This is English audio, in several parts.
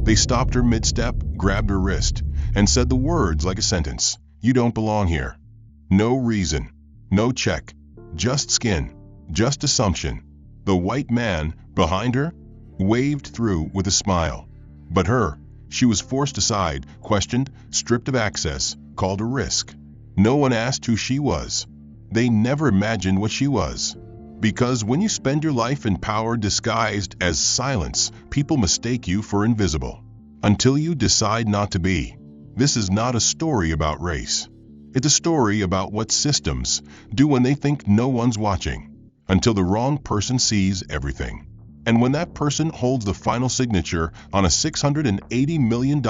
They stopped her mid-step, grabbed her wrist, and said the words like a sentence. "You don't belong here." No reason, no check, just skin, just assumption. The white man, behind her, waved through with a smile. But her, she was forced aside, questioned, stripped of access, called a risk. No one asked who she was. They never imagined what she was. Because when you spend your life in power disguised as silence, people mistake you for invisible. Until you decide not to be. This is not a story about race. It's a story about what systems do when they think no one's watching, until the wrong person sees everything. And when that person holds the final signature on a $680 million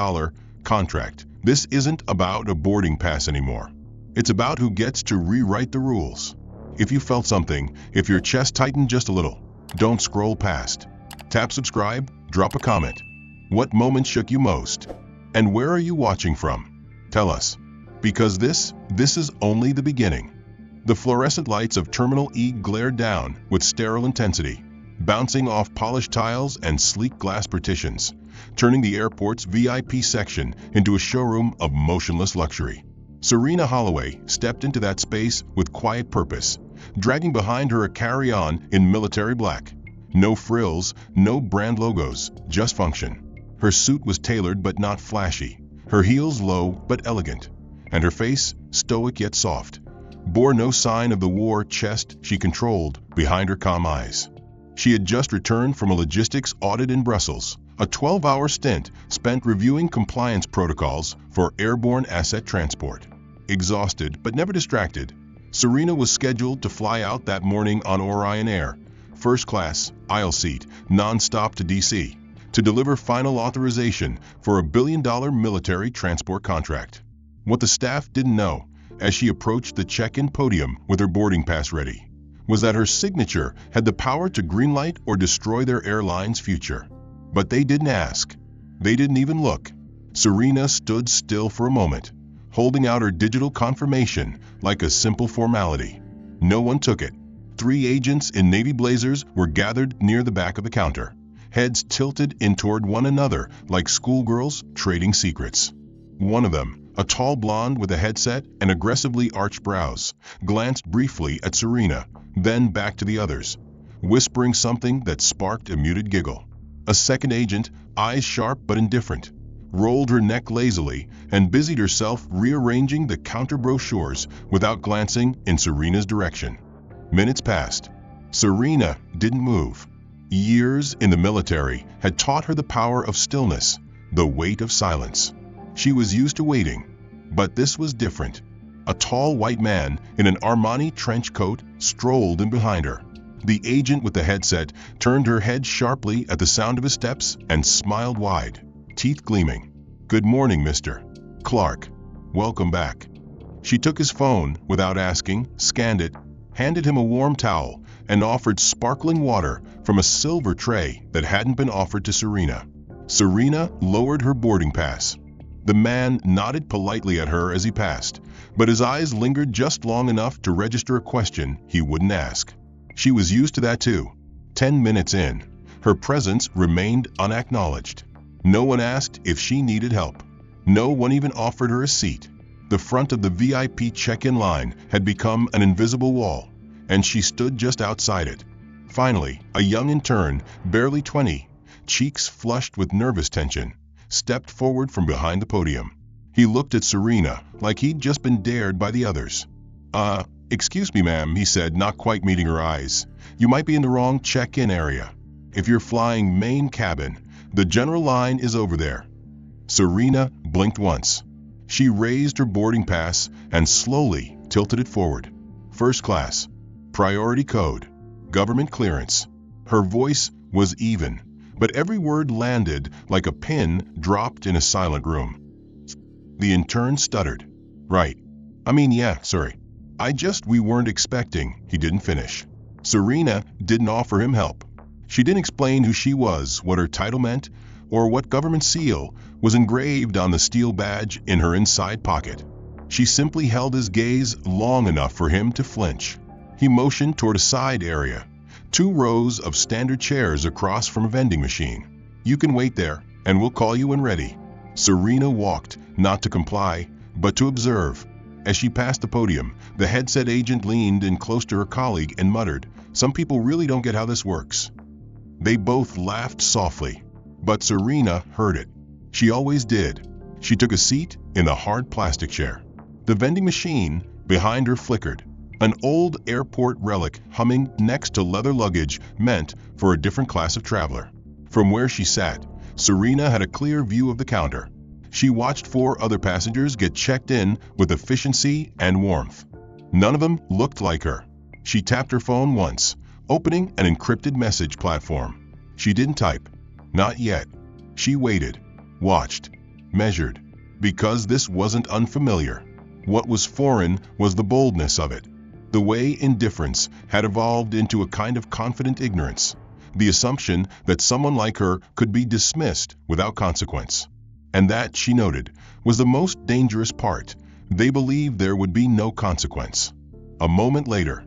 contract, this isn't about a boarding pass anymore. It's about who gets to rewrite the rules. If you felt something, if your chest tightened just a little, don't scroll past. Tap subscribe, drop a comment. What moment shook you most? And where are you watching from? Tell us. Because this is only the beginning. The fluorescent lights of Terminal E glared down with sterile intensity, bouncing off polished tiles and sleek glass partitions, turning the airport's VIP section into a showroom of motionless luxury. Serena Holloway stepped into that space with quiet purpose, dragging behind her a carry-on in military black. No frills, no brand logos, just function. Her suit was tailored but not flashy, her heels low but elegant, and her face, stoic yet soft, bore no sign of the war chest she controlled behind her calm eyes. She had just returned from a logistics audit in Brussels, a 12-hour stint spent reviewing compliance protocols for airborne asset transport. Exhausted but never distracted, Serena was scheduled to fly out that morning on Orion Air, first class, aisle seat, non-stop to DC, to deliver final authorization for a billion-dollar military transport contract. What the staff didn't know, as she approached the check-in podium with her boarding pass ready, was that her signature had the power to greenlight or destroy their airline's future. But they didn't ask. They didn't even look. Serena stood still for a moment, holding out her digital confirmation like a simple formality. No one took it. 3 agents in navy blazers were gathered near the back of the counter, heads tilted in toward one another like schoolgirls trading secrets. One of them, a tall blonde with a headset and aggressively arched brows, glanced briefly at Serena, then back to the others, whispering something that sparked a muted giggle. A second agent, eyes sharp but indifferent, rolled her neck lazily and busied herself rearranging the counter brochures without glancing in Serena's direction. Minutes passed. Serena didn't move. Years in the military had taught her the power of stillness, the weight of silence. She was used to waiting, but this was different. A tall white man in an Armani trench coat strolled in behind her. The agent with the headset turned her head sharply at the sound of his steps and smiled wide, teeth gleaming. "Good morning, Mr. Clark. Welcome back." She took his phone without asking, scanned it, handed him a warm towel, and offered sparkling water from a silver tray that hadn't been offered to Serena. Serena lowered her boarding pass. The man nodded politely at her as he passed, but his eyes lingered just long enough to register a question he wouldn't ask. She was used to that too. 10 minutes in, her presence remained unacknowledged. No one asked if she needed help. No one even offered her a seat. The front of the VIP check-in line had become an invisible wall, and she stood just outside it. Finally, a young intern, barely 20, cheeks flushed with nervous tension, stepped forward from behind the podium. He looked at Serena like he'd just been dared by the others. Excuse me, ma'am," he said, not quite meeting her eyes. "You might be in the wrong check-in area. If you're flying main cabin, the general line is over there." Serena blinked once. She raised her boarding pass and slowly tilted it forward. First class, priority code, government clearance. Her voice was even, but every word landed like a pin dropped in a silent room. The intern stuttered. "Right. Yeah, sorry. We weren't expecting," he didn't finish. Serena didn't offer him help. She didn't explain who she was, what her title meant, or what government seal was engraved on the steel badge in her inside pocket. She simply held his gaze long enough for him to flinch. He motioned toward a side area, 2 rows of standard chairs across from a vending machine. "You can wait there. and we'll call you when ready." Serena walked, not to comply, but to observe. As she passed the podium, the headset agent leaned in close to her colleague and muttered, "Some people really don't get how this works." They both laughed softly, but Serena heard it. She always did. She took a seat in the hard plastic chair. The vending machine behind her flickered, an old airport relic humming next to leather luggage meant for a different class of traveler. From where she sat, Serena had a clear view of the counter. She watched 4 other passengers get checked in with efficiency and warmth. None of them looked like her. She tapped her phone once, opening an encrypted message platform. She didn't type. Not yet. She waited, watched, measured. Because this wasn't unfamiliar. What was foreign was the boldness of it. The way indifference had evolved into a kind of confident ignorance. The assumption that someone like her could be dismissed without consequence. And that, she noted, was the most dangerous part. They believed there would be no consequence. A moment later,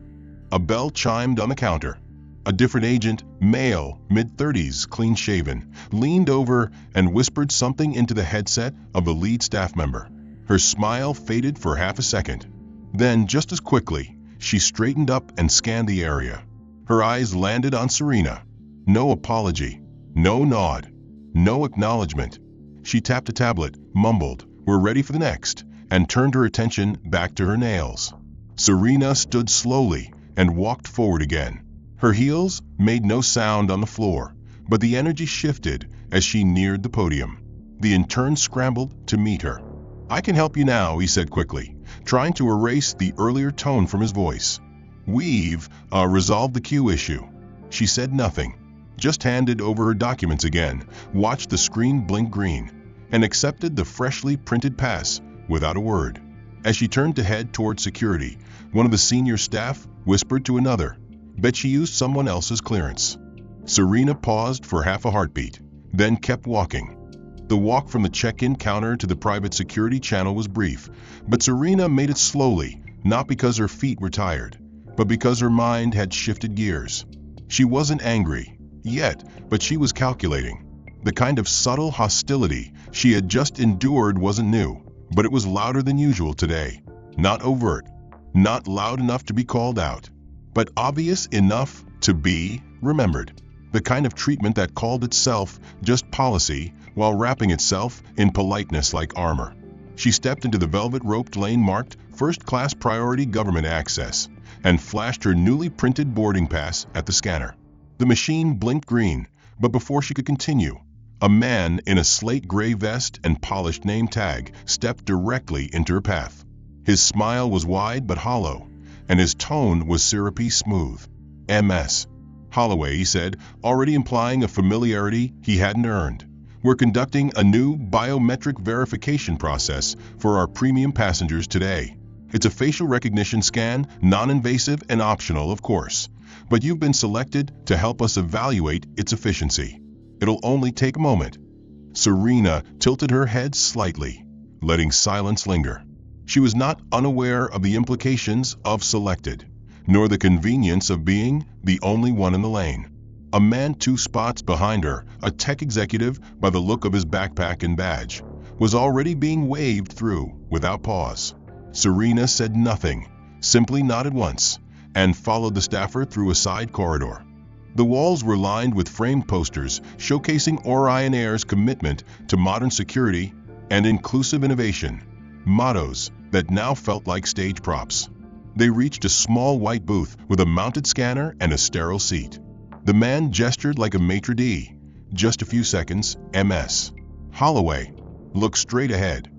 a bell chimed on the counter. A different agent, male, mid-30s, clean-shaven, leaned over and whispered something into the headset of the lead staff member. Her smile faded for half a second. Then, just as quickly, she straightened up and scanned the area. Her eyes landed on Serena. No apology, no nod, no acknowledgement. She tapped a tablet, mumbled, "We're ready for the next," and turned her attention back to her nails. Serena stood slowly and walked forward again. Her heels made no sound on the floor, but the energy shifted as she neared the podium. The intern scrambled to meet her. "I can help you now," he said quickly, trying to erase the earlier tone from his voice. "We've resolved the queue issue." She said nothing, just handed over her documents again, watched the screen blink green, and accepted the freshly printed pass without a word. As she turned to head toward security, one of the senior staff whispered to another, "Bet she used someone else's clearance." Serena paused for half a heartbeat, then kept walking. The walk from the check-in counter to the private security channel was brief, but Serena made it slowly, not because her feet were tired, but because her mind had shifted gears. She wasn't angry yet, but she was calculating. The kind of subtle hostility she had just endured wasn't new, but it was louder than usual today. Not overt, not loud enough to be called out, but obvious enough to be remembered. The kind of treatment that called itself just policy while wrapping itself in politeness like armor. She stepped into the velvet-roped lane marked First-Class Priority Government Access and flashed her newly printed boarding pass at the scanner. The machine blinked green, but before she could continue, a man in a slate gray vest and polished name tag stepped directly into her path. His smile was wide but hollow, and his tone was syrupy smooth. "MS. Holloway," he said, already implying a familiarity he hadn't earned. "We're conducting a new biometric verification process for our premium passengers today. It's a facial recognition scan, non-invasive and optional, of course, but you've been selected to help us evaluate its efficiency. It'll only take a moment." Serena tilted her head slightly, letting silence linger. She was not unaware of the implications of selected, nor the convenience of being the only one in the lane. A man 2 spots behind her, a tech executive by the look of his backpack and badge, was already being waved through without pause. Serena said nothing, simply nodded once, and followed the staffer through a side corridor. The walls were lined with framed posters showcasing Orion Air's commitment to modern security and inclusive innovation, mottos that now felt like stage props. They reached a small white booth with a mounted scanner and a sterile seat. The man gestured like a maitre d'. "Just a few seconds, MS. Holloway, look straight ahead."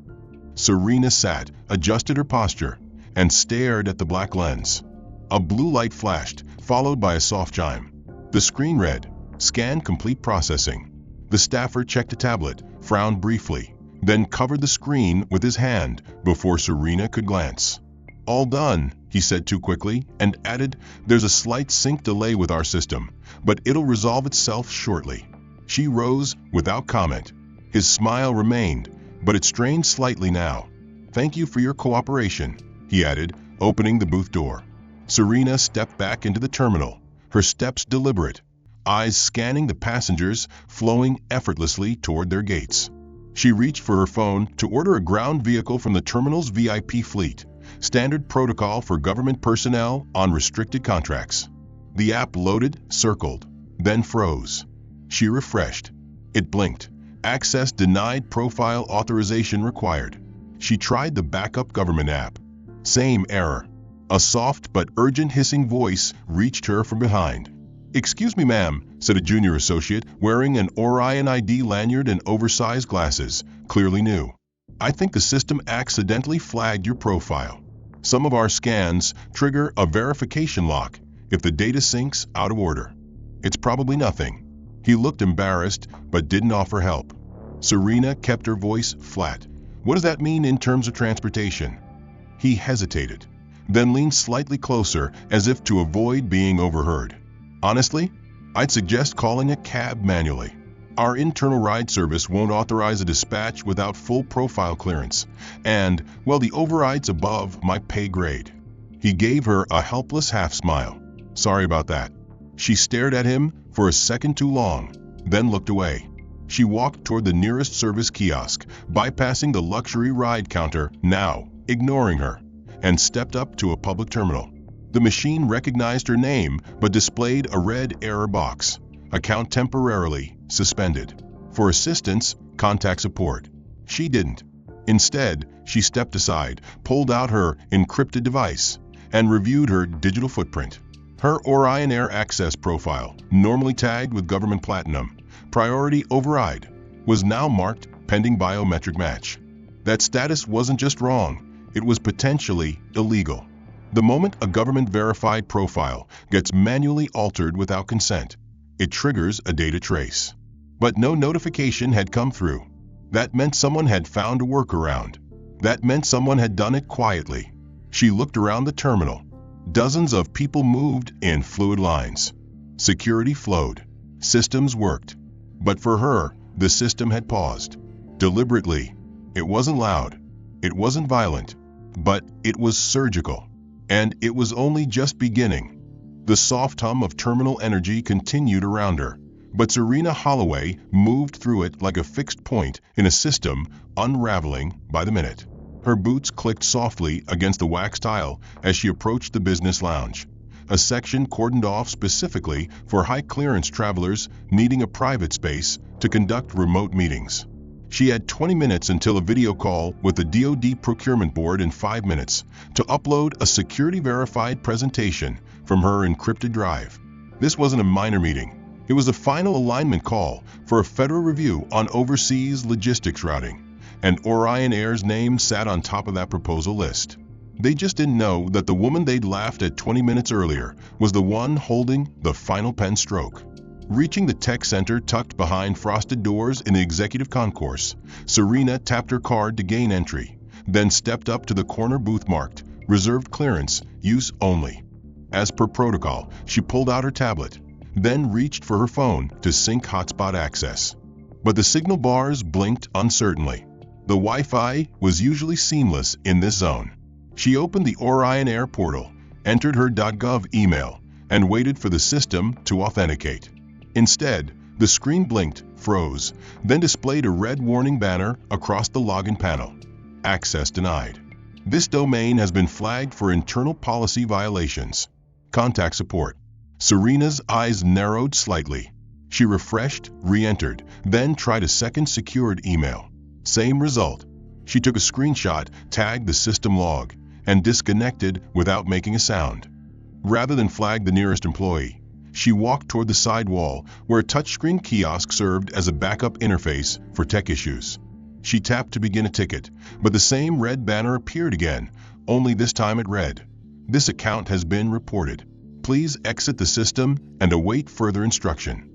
Serena sat, adjusted her posture, and stared at the black lens. A blue light flashed, followed by a soft chime. The screen read, "Scan complete processing." The staffer checked a tablet, frowned briefly, then covered the screen with his hand before Serena could glance. "All done," he said too quickly, and added, "There's a slight sync delay with our system, but it'll resolve itself shortly." She rose without comment. His smile remained, but it strained slightly now. "Thank you for your cooperation," he added, opening the booth door. Serena stepped back into the terminal, her steps deliberate. eyes scanning the passengers flowing effortlessly toward their gates. She reached for her phone to order a ground vehicle from the terminal's VIP fleet, standard protocol for government personnel on restricted contracts. The app loaded, circled, then froze. She refreshed. It blinked. Access denied, profile authorization required. She tried the backup government app. Same error. A soft but urgent hissing voice reached her from behind. "Excuse me, ma'am," said a junior associate wearing an Orion ID lanyard and oversized glasses, clearly new. "I think the system accidentally flagged your profile. Some of our scans trigger a verification lock if the data syncs out of order. It's probably nothing." He looked embarrassed but didn't offer help. Serena kept her voice flat. "What does that mean in terms of transportation?" He hesitated, then leaned slightly closer as if to avoid being overheard. "Honestly, I'd suggest calling a cab manually. Our internal ride service won't authorize a dispatch without full profile clearance, and, well, the override's above my pay grade." He gave her a helpless half-smile. "Sorry about that." She stared at him for a second too long, then looked away. She walked toward the nearest service kiosk, bypassing the luxury ride counter, now ignoring her, and stepped up to a public terminal. The machine recognized her name but displayed a red error box. "Account temporarily suspended. For assistance, contact support." She didn't. Instead, she stepped aside, pulled out her encrypted device, and reviewed her digital footprint. Her Orion Air Access profile, normally tagged with Government Platinum, Priority Override, was now marked Pending Biometric Match. That status wasn't just wrong, it was potentially illegal. The moment a government-verified profile gets manually altered without consent, it triggers a data trace. But no notification had come through. That meant someone had found a workaround. That meant someone had done it quietly. She looked around the terminal. Dozens of people moved in fluid lines. Security flowed. Systems worked. But for her, the system had paused. Deliberately. It wasn't loud. It wasn't violent. But it was surgical. And it was only just beginning. The soft hum of terminal energy continued around her, but Serena Holloway moved through it like a fixed point in a system unraveling by the minute. Her boots clicked softly against the wax tile as she approached the business lounge, a section cordoned off specifically for high-clearance travelers needing a private space to conduct remote meetings. She had 20 minutes until a video call with the DoD procurement board and 5 minutes to upload a security-verified presentation from her encrypted drive. This wasn't a minor meeting. It was a final alignment call for a federal review on overseas logistics routing, and Orion Air's name sat on top of that proposal list. They just didn't know that the woman they'd laughed at 20 minutes earlier was the one holding the final pen stroke. Reaching the tech center tucked behind frosted doors in the executive concourse, Serena tapped her card to gain entry, then stepped up to the corner booth marked "Reserved Clearance, Use Only." As per protocol, she pulled out her tablet, then reached for her phone to sync hotspot access. But the signal bars blinked uncertainly. The Wi-Fi was usually seamless in this zone. She opened the Orion Air portal, entered her .gov email, and waited for the system to authenticate. Instead, the screen blinked, froze, then displayed a red warning banner across the login panel. Access denied. This domain has been flagged for internal policy violations. Contact support. Serena's eyes narrowed slightly. She refreshed, re-entered, then tried a second secured email. Same result. She took a screenshot, tagged the system log, and disconnected without making a sound. Rather than flag the nearest employee, she walked toward the side wall where a touchscreen kiosk served as a backup interface for tech issues. She tapped to begin a ticket, but the same red banner appeared again, only this time it read, "This account has been reported. Please exit the system and await further instruction."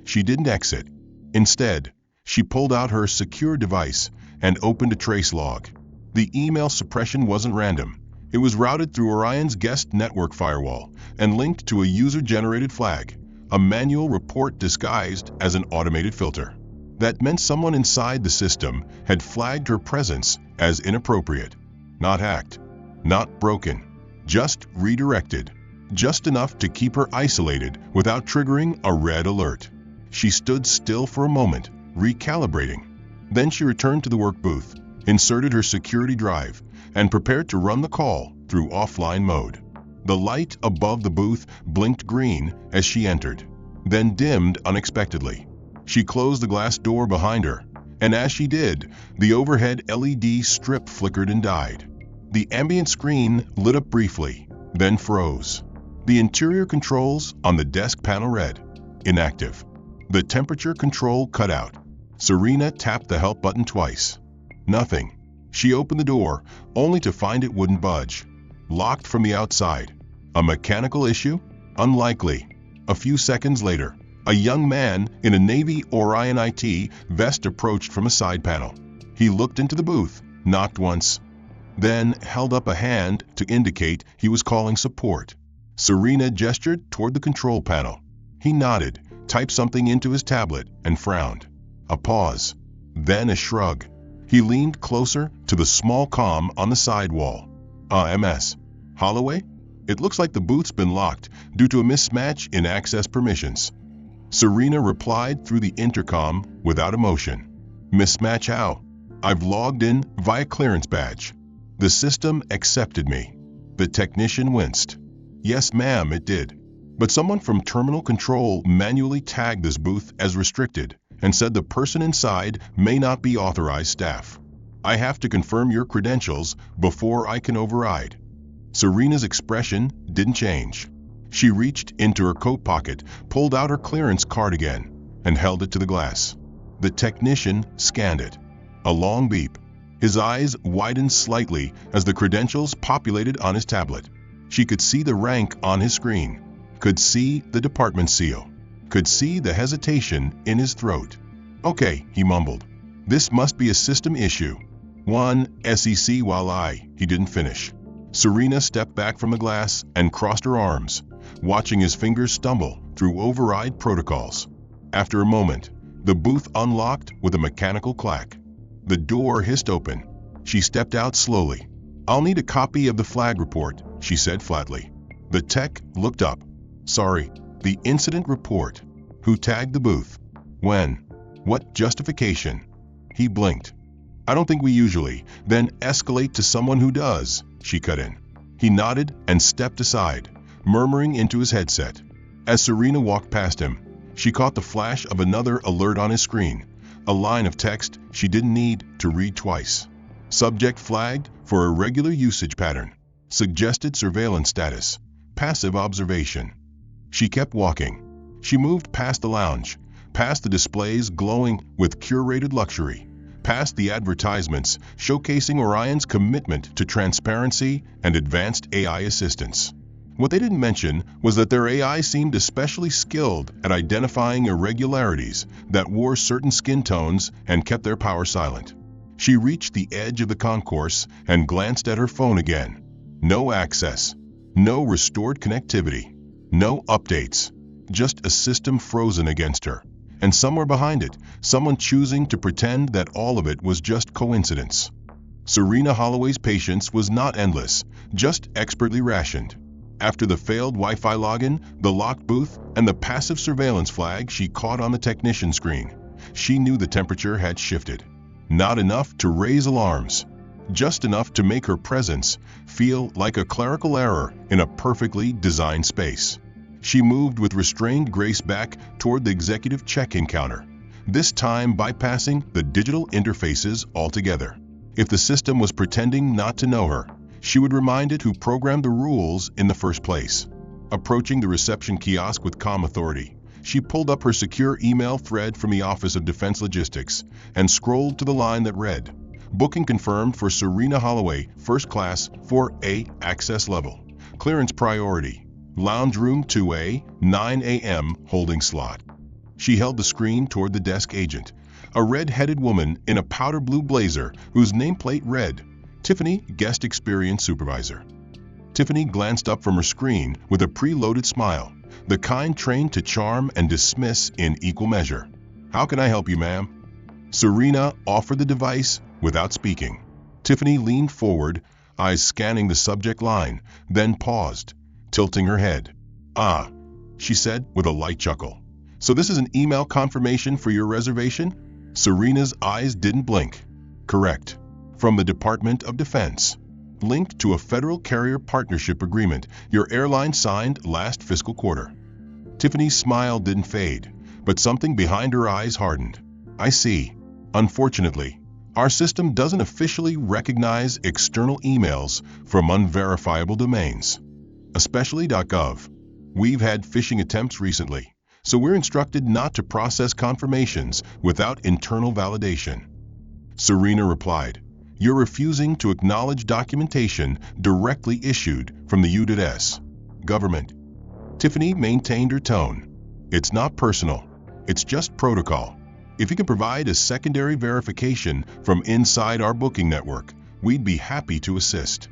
She didn't exit. Instead, she pulled out her secure device and opened a trace log. The email suppression wasn't random. It was routed through Orion's guest network firewall and linked to a user-generated flag, a manual report disguised as an automated filter. That meant someone inside the system had flagged her presence as inappropriate. Not hacked, not broken, just redirected. just enough to keep her isolated without triggering a red alert. She stood still for a moment, recalibrating. Then she returned to the work booth, inserted her security drive, and prepared to run the call through offline mode. The light above the booth blinked green as she entered, then dimmed unexpectedly. She closed the glass door behind her, and as she did, the overhead LED strip flickered and died. The ambient screen lit up briefly, then froze. The interior controls on the desk panel read, inactive. The temperature control cut out. Serena tapped the help button twice. Nothing. She opened the door, only to find it wouldn't budge. Locked from the outside. A mechanical issue? Unlikely. A few seconds later, a young man in a Navy Orion IT vest approached from a side panel. He looked into the booth, knocked once, then held up a hand to indicate he was calling support. Serena gestured toward the control panel. He nodded, typed something into his tablet, and frowned. A pause, then a shrug. He leaned closer to the small comm on the side wall. MS. Holloway? It looks like the booth's been locked due to a mismatch in access permissions. Serena replied through the intercom without emotion. Mismatch how? I've logged in via clearance badge. The system accepted me. The technician winced. Yes, ma'am, it did. But someone from terminal control manually tagged this booth as restricted and said the person inside may not be authorized staff. I have to confirm your credentials before I can override. Serena's expression didn't change. She reached into her coat pocket, pulled out her clearance card again, and held it to the glass. The technician scanned it. A long beep. His eyes widened slightly as the credentials populated on his tablet. She could see the rank on his screen, could see the department seal, could see the hesitation in his throat. Okay, he mumbled. This must be a system issue. One SEC while he didn't finish. Serena stepped back from the glass and crossed her arms, watching his fingers stumble through override protocols. After a moment, the booth unlocked with a mechanical clack. The door hissed open. She stepped out slowly. I'll need a copy of the flag report, she said flatly. The tech looked up. Sorry, the incident report. Who tagged the booth? When? What justification? He blinked. I don't think we usually, then escalate to someone who does, she cut in. He nodded and stepped aside, murmuring into his headset. As Serena walked past him, she caught the flash of another alert on his screen, a line of text she didn't need to read twice. Subject flagged for irregular usage pattern. Suggested surveillance status. Passive observation. She kept walking. She moved past the lounge, past the displays glowing with curated luxury, past the advertisements showcasing Orion's commitment to transparency and advanced AI assistance. What they didn't mention was that their AI seemed especially skilled at identifying irregularities that wore certain skin tones and kept their power silent. She reached the edge of the concourse and glanced at her phone again. No access, no restored connectivity, no updates, just a system frozen against her. And somewhere behind it, someone choosing to pretend that all of it was just coincidence. Serena Holloway's patience was not endless, just expertly rationed. After the failed Wi-Fi login, the locked booth, and the passive surveillance flag she caught on the technician screen, she knew the temperature had shifted. Not enough to raise alarms, just enough to make her presence feel like a clerical error in a perfectly designed space. She moved with restrained grace back toward the executive check-in counter, this time bypassing the digital interfaces altogether. If the system was pretending not to know her, she would remind it who programmed the rules in the first place. Approaching the reception kiosk with calm authority, she pulled up her secure email thread from the Office of Defense Logistics and scrolled to the line that read, Booking confirmed for Serena Holloway, First Class, 4A access level. Clearance priority. Lounge room 2A, 9 a.m. holding slot. She held the screen toward the desk agent, a red-headed woman in a powder blue blazer whose nameplate read, Tiffany, Guest Experience Supervisor. Tiffany glanced up from her screen with a preloaded smile, the kind trained to charm and dismiss in equal measure. How can I help you, ma'am? Serena offered the device without speaking. Tiffany leaned forward, eyes scanning the subject line, then paused, tilting her head. "Ah," she said with a light chuckle. "So this is an email confirmation for your reservation?" Serena's eyes didn't blink. "Correct. From the Department of Defense. Linked to a federal carrier partnership agreement your airline signed last fiscal quarter." Tiffany's smile didn't fade, but something behind her eyes hardened. "I see. Unfortunately, our system doesn't officially recognize external emails from unverifiable domains, especially .gov. We've had phishing attempts recently, so we're instructed not to process confirmations without internal validation." Serena replied, "You're refusing to acknowledge documentation directly issued from the U.S. government." Tiffany maintained her tone. "It's not personal. It's just protocol. If you can provide a secondary verification from inside our booking network, we'd be happy to assist."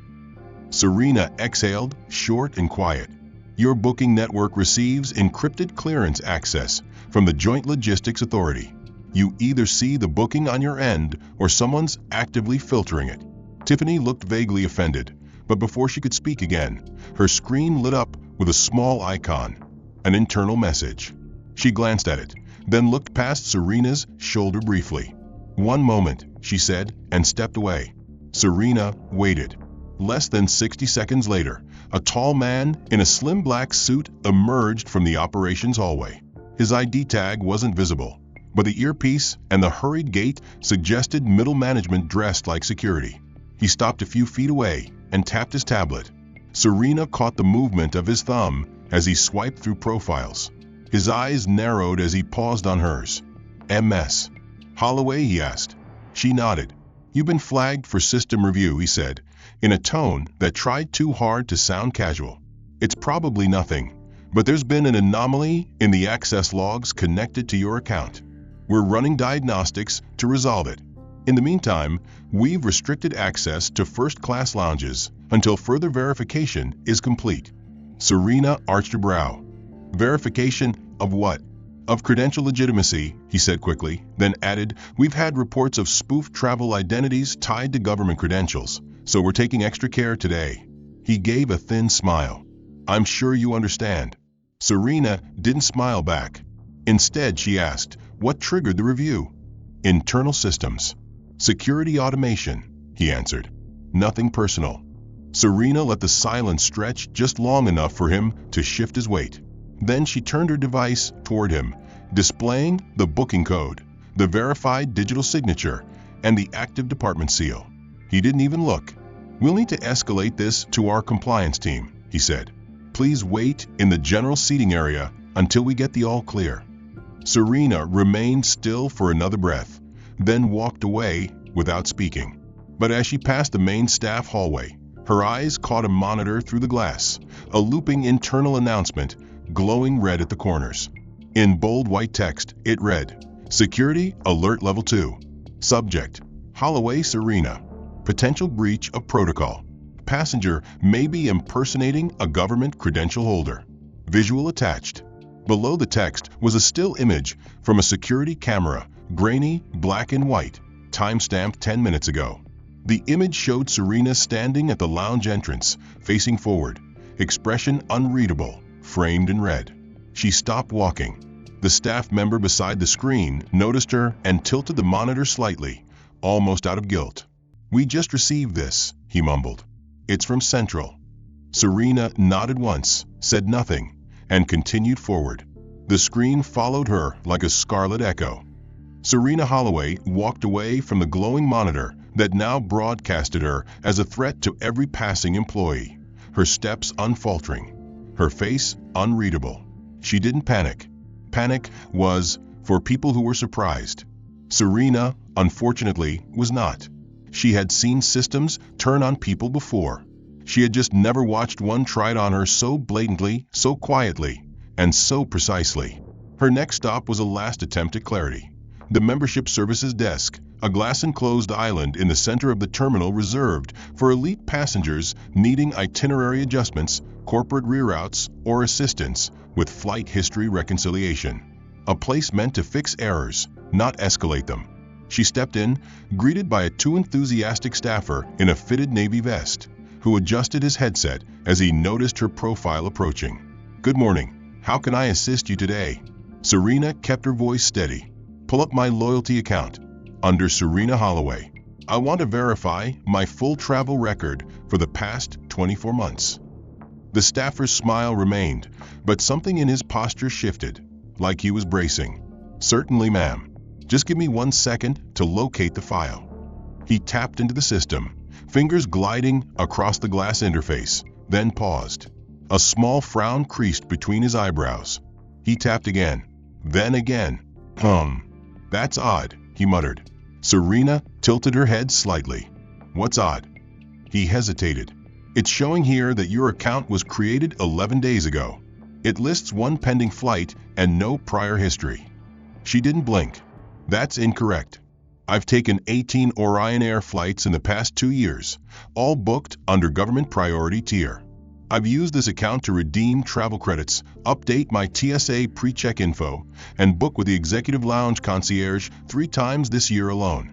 Serena exhaled, short and quiet. "Your booking network receives encrypted clearance access from the Joint Logistics Authority. You either see the booking on your end or someone's actively filtering it." Tiffany looked vaguely offended, but before she could speak again, her screen lit up with a small icon, an internal message. She glanced at it, then looked past Serena's shoulder briefly. "One moment," she said, and stepped away. Serena waited. Less than 60 seconds later, a tall man in a slim black suit emerged from the operations hallway. His ID tag wasn't visible, but the earpiece and the hurried gait suggested middle management dressed like security. He stopped a few feet away and tapped his tablet. Serena caught the movement of his thumb as he swiped through profiles. His eyes narrowed as he paused on hers. "MS. Holloway?" he asked. She nodded. "You've been flagged for system review," he said, in a tone that tried too hard to sound casual. "It's probably nothing, but there's been an anomaly in the access logs connected to your account. We're running diagnostics to resolve it. In the meantime, we've restricted access to first-class lounges until further verification is complete." Serena arched her brow. "Verification of what?" "Of credential legitimacy," he said quickly, then added, "We've had reports of spoofed travel identities tied to government credentials, so we're taking extra care today." He gave a thin smile. "I'm sure you understand." Serena didn't smile back. Instead, she asked, "What triggered the review?" "Internal systems. Security automation," he answered. "Nothing personal." Serena let the silence stretch just long enough for him to shift his weight. Then she turned her device toward him, displaying the booking code, the verified digital signature, and the active department seal. He didn't even look. "We'll need to escalate this to our compliance team," he said. "Please wait in the general seating area until we get the all clear." Serena remained still for another breath, then walked away without speaking. But as she passed the main staff hallway, her eyes caught a monitor through the glass, a looping internal announcement glowing red at the corners. In bold white text, it read, "Security Alert Level 2. Subject, Holloway Serena. Potential breach of protocol. Passenger may be impersonating a government credential holder. Visual attached." Below the text was a still image from a security camera, grainy, black and white, time-stamped 10 minutes ago. The image showed Serena standing at the lounge entrance, facing forward, expression unreadable, framed in red. She stopped walking. The staff member beside the screen noticed her and tilted the monitor slightly, almost out of guilt. "We just received this," he mumbled. "It's from Central." Serena nodded once, said nothing, and continued forward. The screen followed her like a scarlet echo. Serena Holloway walked away from the glowing monitor that now broadcasted her as a threat to every passing employee, her steps unfaltering, her face unreadable. She didn't panic. Panic was for people who were surprised. Serena, unfortunately, was not. She had seen systems turn on people before. She had just never watched one tried on her so blatantly, so quietly, and so precisely. Her next stop was a last attempt at clarity. The membership services desk, a glass-enclosed island in the center of the terminal reserved for elite passengers needing itinerary adjustments, corporate reroutes, or assistance with flight history reconciliation. A place meant to fix errors, not escalate them. She stepped in, greeted by a too enthusiastic staffer in a fitted navy vest. who adjusted his headset as he noticed her profile approaching. "Good morning. How can I assist you today?" Serena kept her voice steady. "Pull up my loyalty account. Under Serena Holloway. I want to verify my full travel record for the past 24 months. The staffer's smile remained, but something in his posture shifted, like he was bracing. "Certainly, ma'am. Just give me 1 second to locate the file." He tapped into the system, fingers gliding across the glass interface, then paused. A small frown creased between his eyebrows. He tapped again, then again. That's odd," he muttered. Serena tilted her head slightly. "What's odd?" He hesitated. "It's showing here that your account was created 11 days ago. It lists 1 pending flight and no prior history." She didn't blink. "That's incorrect. I've taken 18 Orion Air flights in the past 2 years, all booked under government priority tier. I've used this account to redeem travel credits, update my TSA pre-check info, and book with the Executive Lounge concierge 3 times this year alone."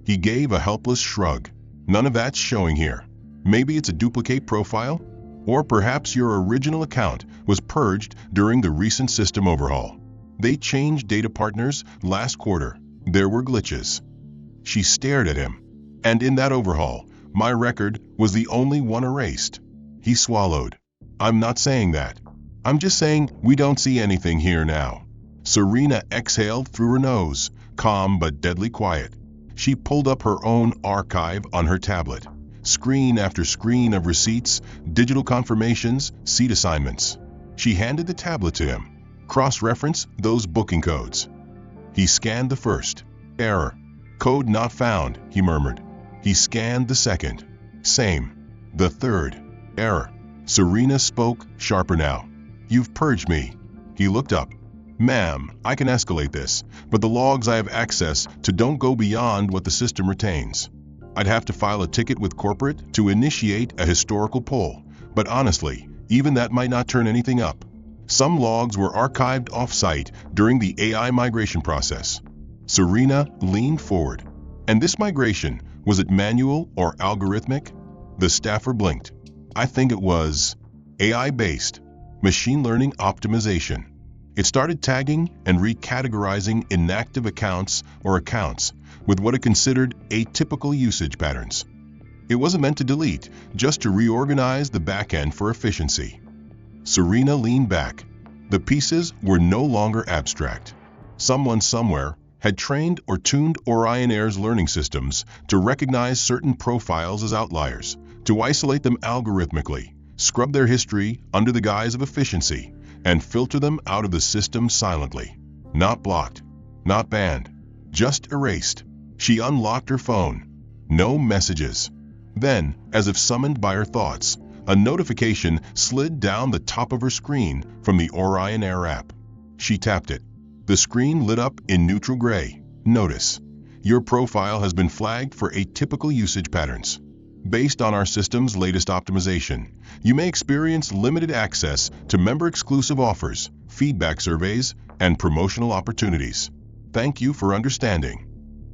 He gave a helpless shrug. "None of that's showing here. Maybe it's a duplicate profile? Or perhaps your original account was purged during the recent system overhaul. They changed data partners last quarter. There were glitches." She stared at him. "And in that overhaul, my record was the only one erased." He swallowed. "I'm not saying that. I'm just saying we don't see anything here now." Serena exhaled through her nose, calm but deadly quiet. She pulled up her own archive on her tablet. Screen after screen of receipts, digital confirmations, seat assignments. She handed the tablet to him. "Cross-reference those booking codes." He scanned the first. "Error. Code not found," he murmured. He scanned the second. "Same." The third. "Error." Serena spoke, sharper now. "You've purged me." He looked up. "Ma'am, I can escalate this, but the logs I have access to don't go beyond what the system retains. I'd have to file a ticket with corporate to initiate a historical poll, but honestly, even that might not turn anything up. Some logs were archived off-site during the AI migration process." Serena leaned forward. "And this migration, was it manual or algorithmic?" The staffer blinked. "I think it was AI-based, machine learning optimization. It started tagging and recategorizing inactive accounts or accounts with what it considered atypical usage patterns. It wasn't meant to delete, just to reorganize the backend for efficiency." Serena leaned back. The pieces were no longer abstract. Someone somewhere had trained or tuned Orion Air's learning systems to recognize certain profiles as outliers, to isolate them algorithmically, scrub their history under the guise of efficiency, and filter them out of the system silently. Not blocked, not banned, just erased. She unlocked her phone. No messages. Then, as if summoned by her thoughts, a notification slid down the top of her screen from the Orion Air app. She tapped it. The screen lit up in neutral gray. "Notice. Your profile has been flagged for atypical usage patterns. Based on our system's latest optimization, you may experience limited access to member-exclusive offers, feedback surveys, and promotional opportunities. Thank you for understanding."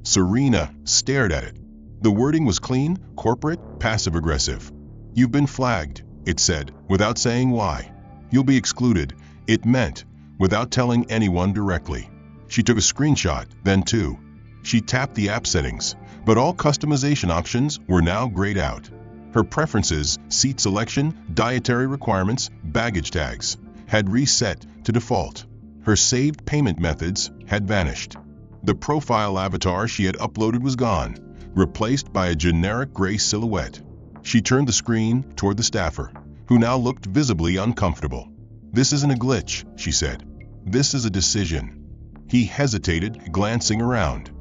Serena stared at it. The wording was clean, corporate, passive-aggressive. "You've been flagged," it said, without saying why. "You'll be excluded," it meant, without telling anyone directly. She took a screenshot, then 2. She tapped the app settings, but all customization options were now grayed out. Her preferences, seat selection, dietary requirements, baggage tags, had reset to default. Her saved payment methods had vanished. The profile avatar she had uploaded was gone, replaced by a generic gray silhouette. She turned the screen toward the staffer, who now looked visibly uncomfortable. "This isn't a glitch," she said. "This is a decision." He hesitated, glancing around.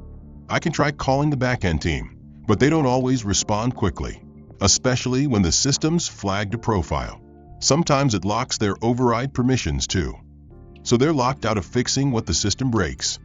"I can try calling the backend team, but they don't always respond quickly, especially when the system's flagged a profile. Sometimes it locks their override permissions too. So they're locked out of fixing what the system breaks."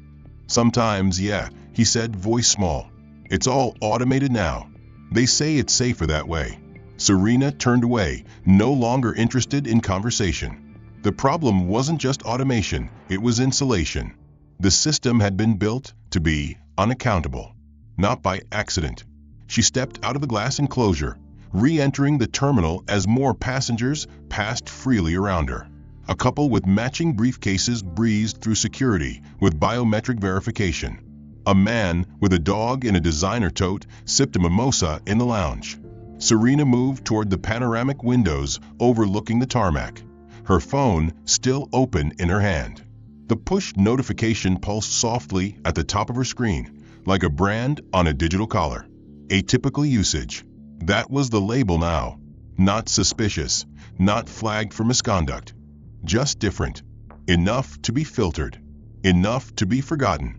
"Sometimes, yeah," he said, voice small. "It's all automated now. They say it's safer that way." Serena turned away, no longer interested in conversation. The problem wasn't just automation, it was insulation. The system had been built to be unaccountable, not by accident. She stepped out of the glass enclosure, re-entering the terminal as more passengers passed freely around her. A couple with matching briefcases breezed through security with biometric verification. A man with a dog in a designer tote sipped a mimosa in the lounge. Serena moved toward the panoramic windows overlooking the tarmac, her phone still open in her hand. The push notification pulsed softly at the top of her screen, like a brand on a digital collar. Atypical usage. That was the label now. Not suspicious, not flagged for misconduct. Just different. Enough to be filtered. Enough to be forgotten.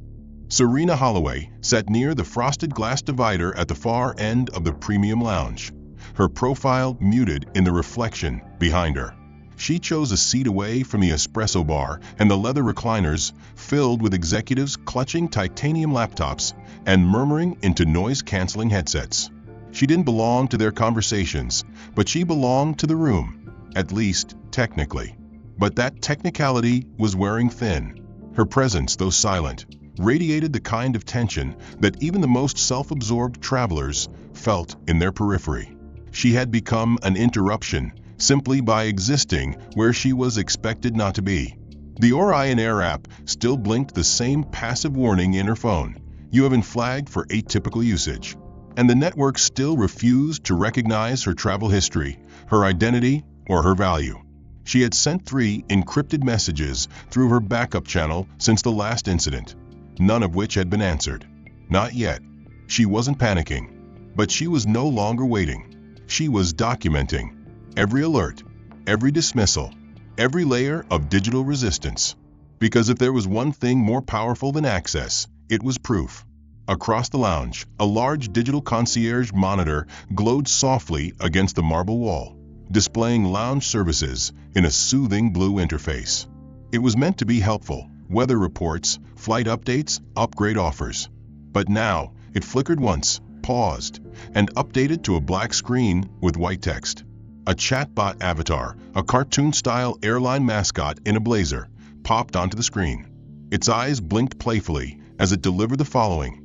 Serena Holloway sat near the frosted glass divider at the far end of the premium lounge, her profile muted in the reflection behind her. She chose a seat away from the espresso bar and the leather recliners filled with executives clutching titanium laptops and murmuring into noise-canceling headsets. She didn't belong to their conversations, but she belonged to the room, at least technically. But that technicality was wearing thin. Her presence, though silent, radiated the kind of tension that even the most self-absorbed travelers felt in their periphery. She had become an interruption simply by existing where she was expected not to be. The Orion Air app still blinked the same passive warning in her phone. You have been flagged for atypical usage. And the network still refused to recognize her travel history, her identity, or her value. She had sent 3 encrypted messages through her backup channel since the last incident, none of which had been answered. Not yet. She wasn't panicking, but she was no longer waiting. She was documenting every alert, every dismissal, every layer of digital resistance. Because if there was one thing more powerful than access, it was proof. Across the lounge, a large digital concierge monitor glowed softly against the marble wall, displaying lounge services in a soothing blue interface. It was meant to be helpful: weather reports, flight updates, upgrade offers. But now, it flickered once, paused, and updated to a black screen with white text. A chatbot avatar, a cartoon-style airline mascot in a blazer, popped onto the screen. Its eyes blinked playfully as it delivered the following: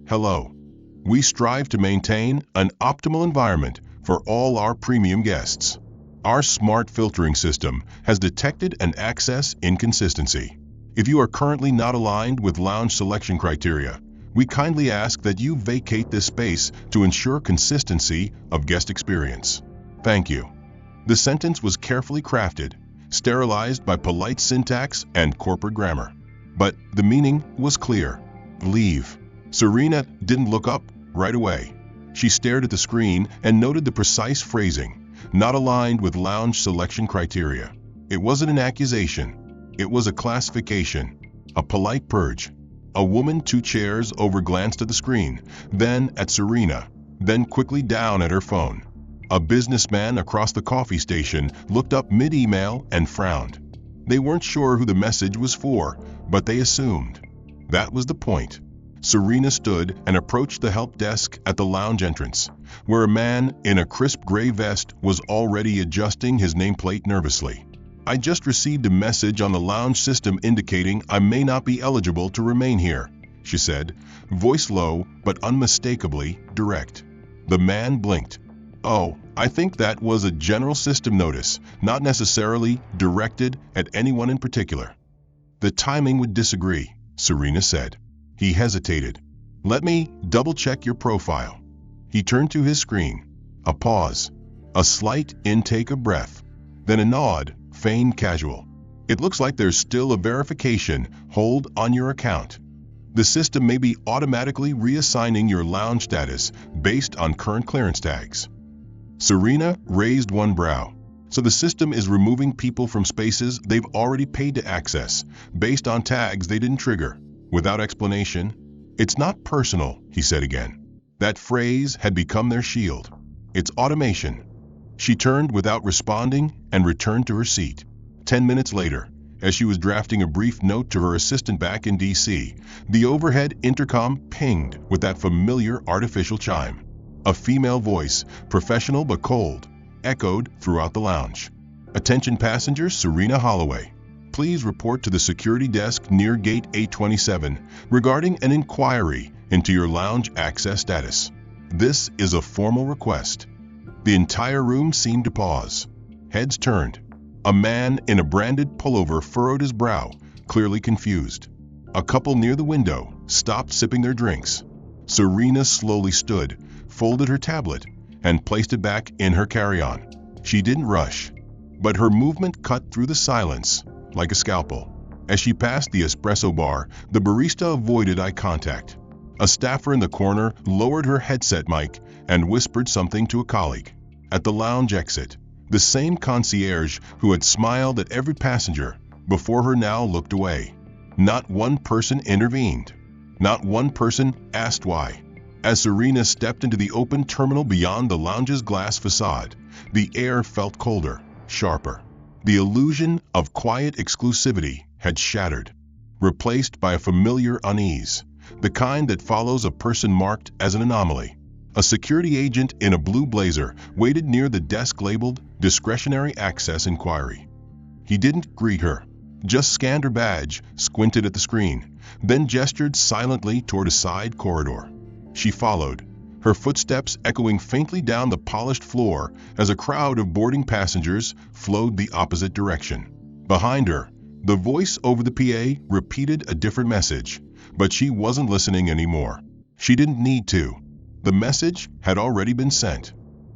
Hello. We strive to maintain an optimal environment for all our premium guests. Our smart filtering system has detected an access inconsistency. If you are currently not aligned with lounge selection criteria, we kindly ask that you vacate this space to ensure consistency of guest experience. Thank you. The sentence was carefully crafted, sterilized by polite syntax and corporate grammar. But the meaning was clear. Leave. Serena didn't look up right away. She stared at the screen and noted the precise phrasing, not aligned with lounge selection criteria. It wasn't an accusation. It was a classification, a polite purge. A woman 2 chairs over glanced at the screen, then at Serena, then quickly down at her phone. A businessman across the coffee station looked up mid-email and frowned. They weren't sure who the message was for, but they assumed. That was the point. Serena stood and approached the help desk at the lounge entrance, where a man in a crisp gray vest was already adjusting his nameplate nervously. I just received a message on the lounge system indicating I may not be eligible to remain here, she said, voice low but unmistakably direct. The man blinked. Oh, I think that was a general system notice, not necessarily directed at anyone in particular. The timing would disagree, Serena said. He hesitated. Let me double-check your profile. He turned to his screen. A pause. A slight intake of breath. Then a nod, feigned casual. It looks like there's still a verification hold on your account. The system may be automatically reassigning your lounge status based on current clearance tags. Serena raised one brow. So the system is removing people from spaces they've already paid to access, based on tags they didn't trigger, without explanation. It's not personal, he said again. That phrase had become their shield. It's automation. She turned without responding and returned to her seat. 10 minutes later, as she was drafting a brief note to her assistant back in D.C., the overhead intercom pinged with that familiar artificial chime. A female voice, professional but cold, echoed throughout the lounge. Attention passengers, Serena Holloway. Please report to the security desk near gate 827 regarding an inquiry into your lounge access status. This is a formal request. The entire room seemed to pause. Heads turned. A man in a branded pullover furrowed his brow, clearly confused. A couple near the window stopped sipping their drinks. Serena slowly stood, folded her tablet, and placed it back in her carry-on. She didn't rush, but her movement cut through the silence like a scalpel. As she passed the espresso bar, the barista avoided eye contact. A staffer in the corner lowered her headset mic and whispered something to a colleague. At the lounge exit, the same concierge who had smiled at every passenger before her now looked away. Not one person intervened. Not one person asked why. As Serena stepped into the open terminal beyond the lounge's glass facade, the air felt colder, sharper. The illusion of quiet exclusivity had shattered, replaced by a familiar unease, the kind that follows a person marked as an anomaly. A security agent in a blue blazer waited near the desk labeled Discretionary Access Inquiry. He didn't greet her, just scanned her badge, squinted at the screen, then gestured silently toward a side corridor. She followed, her footsteps echoing faintly down the polished floor as a crowd of boarding passengers flowed the opposite direction. Behind her, the voice over the PA repeated a different message, but she wasn't listening anymore. She didn't need to. The message had already been sent.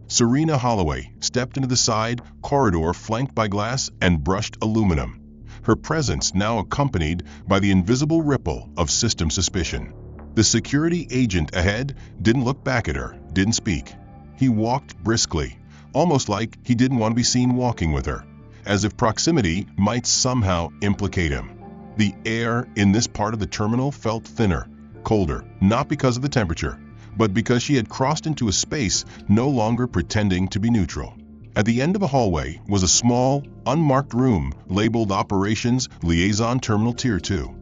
Serena Holloway stepped into the side corridor flanked by glass and brushed aluminum, her presence now accompanied by the invisible ripple of system suspicion. The security agent ahead didn't look back at her, didn't speak. He walked briskly, almost like he didn't want to be seen walking with her, as if proximity might somehow implicate him. The air in this part of the terminal felt thinner, colder, not because of the temperature, but because she had crossed into a space no longer pretending to be neutral. At the end of a hallway was a small, unmarked room labeled Operations Liaison Terminal Tier 2.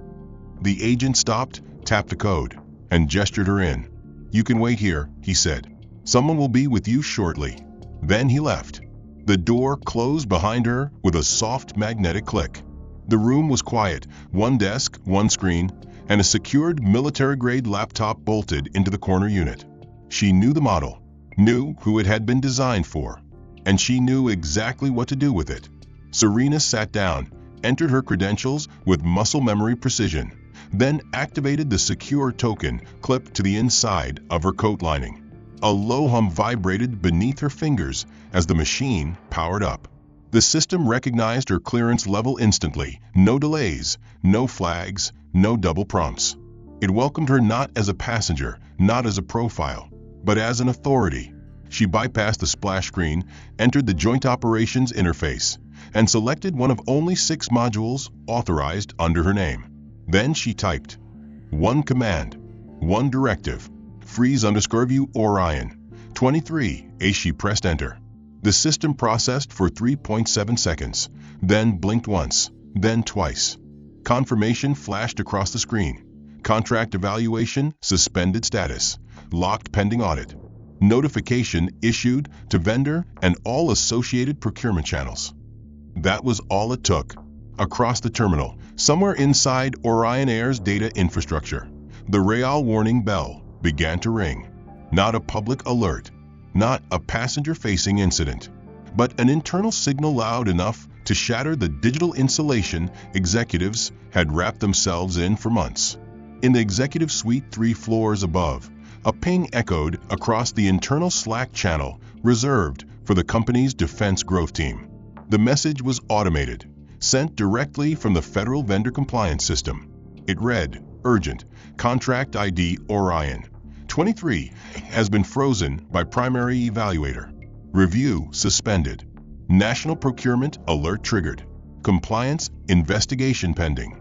The agent stopped, tapped a code, and gestured her in. "You can wait here," he said. "Someone will be with you shortly." Then he left. The door closed behind her with a soft magnetic click. The room was quiet, one desk, one screen, and a secured military-grade laptop bolted into the corner unit. She knew the model, knew who it had been designed for, and she knew exactly what to do with it. Serena sat down, entered her credentials with muscle memory precision, then activated the secure token clipped to the inside of her coat lining. A low hum vibrated beneath her fingers as the machine powered up. The system recognized her clearance level instantly, no delays, no flags, no double prompts. It welcomed her not as a passenger, not as a profile, but as an authority. She bypassed the splash screen, entered the Joint Operations interface, and selected one of only 6 modules authorized under her name. Then she typed, "One command, one directive, freeze_view Orion, 23, as she pressed enter. The system processed for 3.7 seconds, then blinked once, then twice. Confirmation flashed across the screen. Contract evaluation, suspended status, locked pending audit. Notification issued to vendor and all associated procurement channels." That was all it took. Across the terminal, somewhere inside Orion Air's data infrastructure, the Real warning bell began to ring. Not a public alert, not a passenger-facing incident, but an internal signal loud enough to shatter the digital insulation executives had wrapped themselves in for months. In the executive suite 3 floors above, a ping echoed across the internal Slack channel reserved for the company's defense growth team. The message was automated, sent directly from the Federal Vendor Compliance System. It read, "Urgent, Contract ID Orion 23 has been frozen by primary evaluator. Review suspended. National procurement alert triggered. Compliance investigation pending."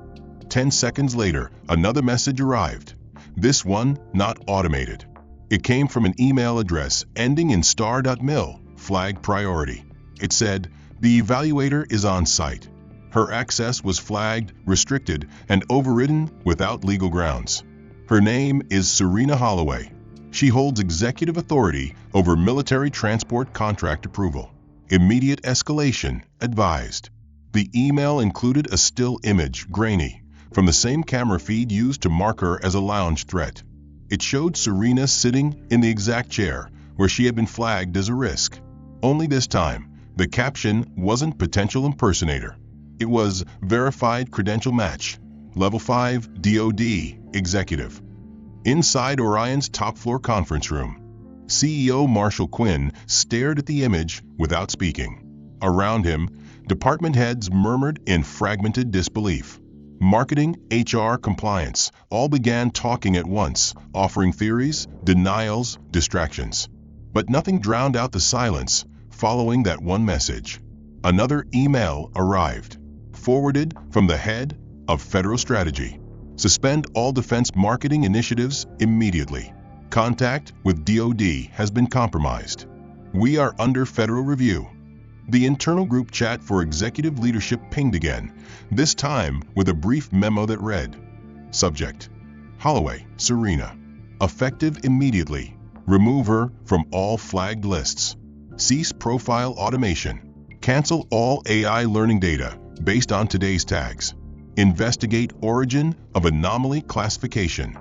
10 seconds later, another message arrived. This one not automated. It came from an email address ending in star.mil, flag priority. It said, "The evaluator is on site. Her access was flagged, restricted, and overridden without legal grounds. Her name is Serena Holloway. She holds executive authority over military transport contract approval. Immediate escalation advised." The email included a still image, grainy, from the same camera feed used to mark her as a lounge threat. It showed Serena sitting in the exact chair where she had been flagged as a risk. Only this time, the caption wasn't potential impersonator. It was verified credential match. Level 5 DoD Executive. Inside Orion's top-floor conference room, CEO Marshall Quinn stared at the image without speaking. Around him, department heads murmured in fragmented disbelief. Marketing, HR, compliance all began talking at once, offering theories, denials, distractions. But nothing drowned out the silence following that one message. Another email arrived, forwarded from the head of Federal Strategy. Suspend all defense marketing initiatives immediately. Contact with DoD has been compromised. We are under federal review. The internal group chat for executive leadership pinged again, this time with a brief memo that read, Subject: Holloway, Serena. Effective immediately. Remove her from all flagged lists. Cease profile automation. Cancel all AI learning data based on today's tags. Investigate origin of anomaly classification.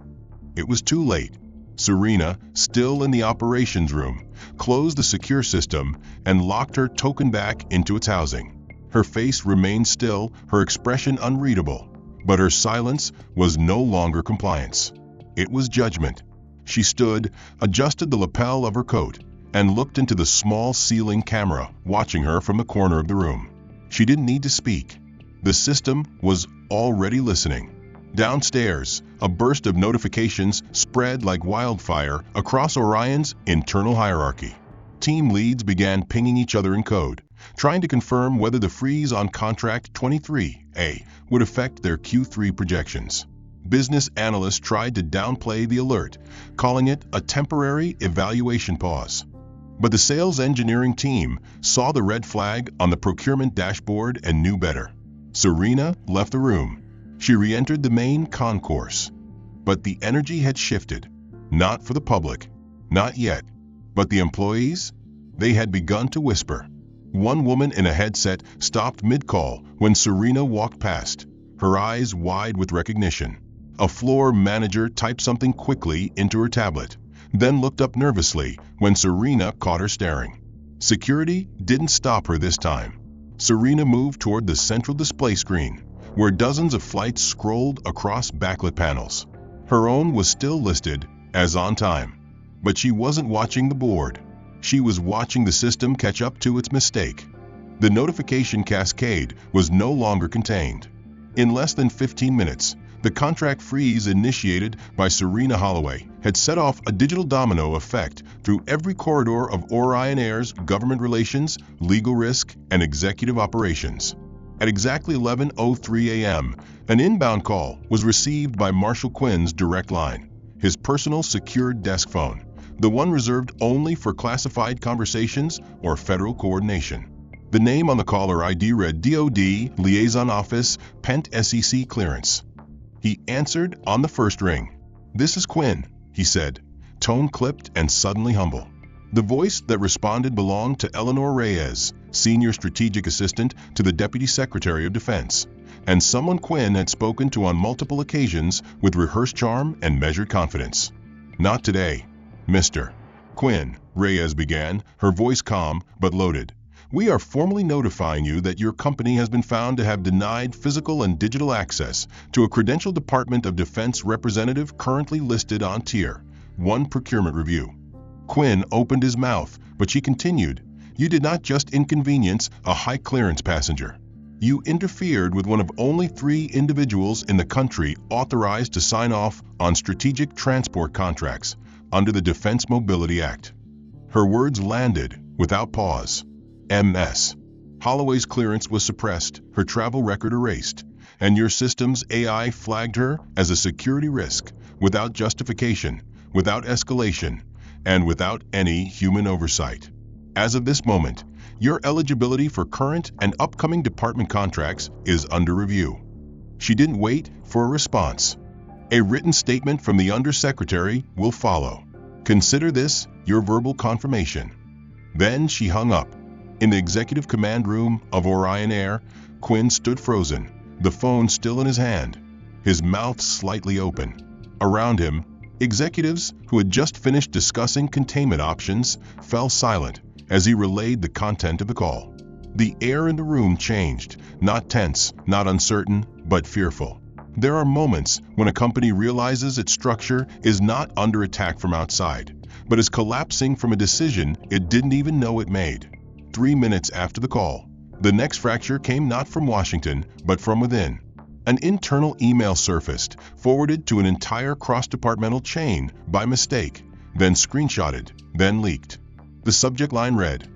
It was too late. Serena, still in the operations room, closed the secure system and locked her token back into its housing. Her face remained still, her expression unreadable, but her silence was no longer compliance. It was judgment. She stood, adjusted the lapel of her coat, and looked into the small ceiling camera watching her from the corner of the room. She didn't need to speak. The system was already listening. Downstairs, a burst of notifications spread like wildfire across Orion's internal hierarchy. Team leads began pinging each other in code, trying to confirm whether the freeze on Contract 23A would affect their Q3 projections. Business analysts tried to downplay the alert, calling it a temporary evaluation pause. But the sales engineering team saw the red flag on the procurement dashboard and knew better. Serena left the room. She re-entered the main concourse. But the energy had shifted. Not for the public. Not yet. But the employees? They had begun to whisper. One woman in a headset stopped mid-call when Serena walked past, her eyes wide with recognition. A floor manager typed something quickly into her tablet, then looked up nervously when Serena caught her staring. Security didn't stop her this time. Serena moved toward the central display screen, where dozens of flights scrolled across backlit panels. Her own was still listed as on time, but she wasn't watching the board. She was watching the system catch up to its mistake. The notification cascade was no longer contained. In less than 15 minutes, the contract freeze initiated by Serena Holloway had set off a digital domino effect through every corridor of Orion Air's government relations, legal risk, and executive operations. At exactly 11:03 a.m., an inbound call was received by Marshall Quinn's direct line, his personal secured desk phone, the one reserved only for classified conversations or federal coordination. The name on the caller ID read DoD Liaison Office, Pent SEC Clearance. He answered on the first ring. "This is Quinn," he said, tone clipped and suddenly humble. The voice that responded belonged to Eleanor Reyes, Senior Strategic Assistant to the Deputy Secretary of Defense, and someone Quinn had spoken to on multiple occasions with rehearsed charm and measured confidence. "Not today, Mr. Quinn," Reyes began, her voice calm but loaded. "We are formally notifying you that your company has been found to have denied physical and digital access to a Credential Department of Defense representative currently listed on Tier 1 procurement review." Quinn opened his mouth, but she continued, "You did not just inconvenience a high-clearance passenger. You interfered with one of only 3 individuals in the country authorized to sign off on strategic transport contracts under the Defense Mobility Act." Her words landed without pause. MS. Holloway's clearance was suppressed, her travel record erased, and your system's AI flagged her as a security risk, without justification, without escalation, and without any human oversight. As of this moment, your eligibility for current and upcoming department contracts is under review. She didn't wait for a response. A written statement from the Undersecretary will follow. Consider this your verbal confirmation. Then she hung up. In the executive command room of Orion Air, Quinn stood frozen, the phone still in his hand, his mouth slightly open. Around him, executives who had just finished discussing containment options fell silent as he relayed the content of the call. The air in the room changed, not tense, not uncertain, but fearful. There are moments when a company realizes its structure is not under attack from outside, but is collapsing from a decision it didn't even know it made. 3 minutes after the call, the next fracture came not from Washington, but from within. An internal email surfaced, forwarded to an entire cross-departmental chain by mistake, then screenshotted, then leaked. The subject line read,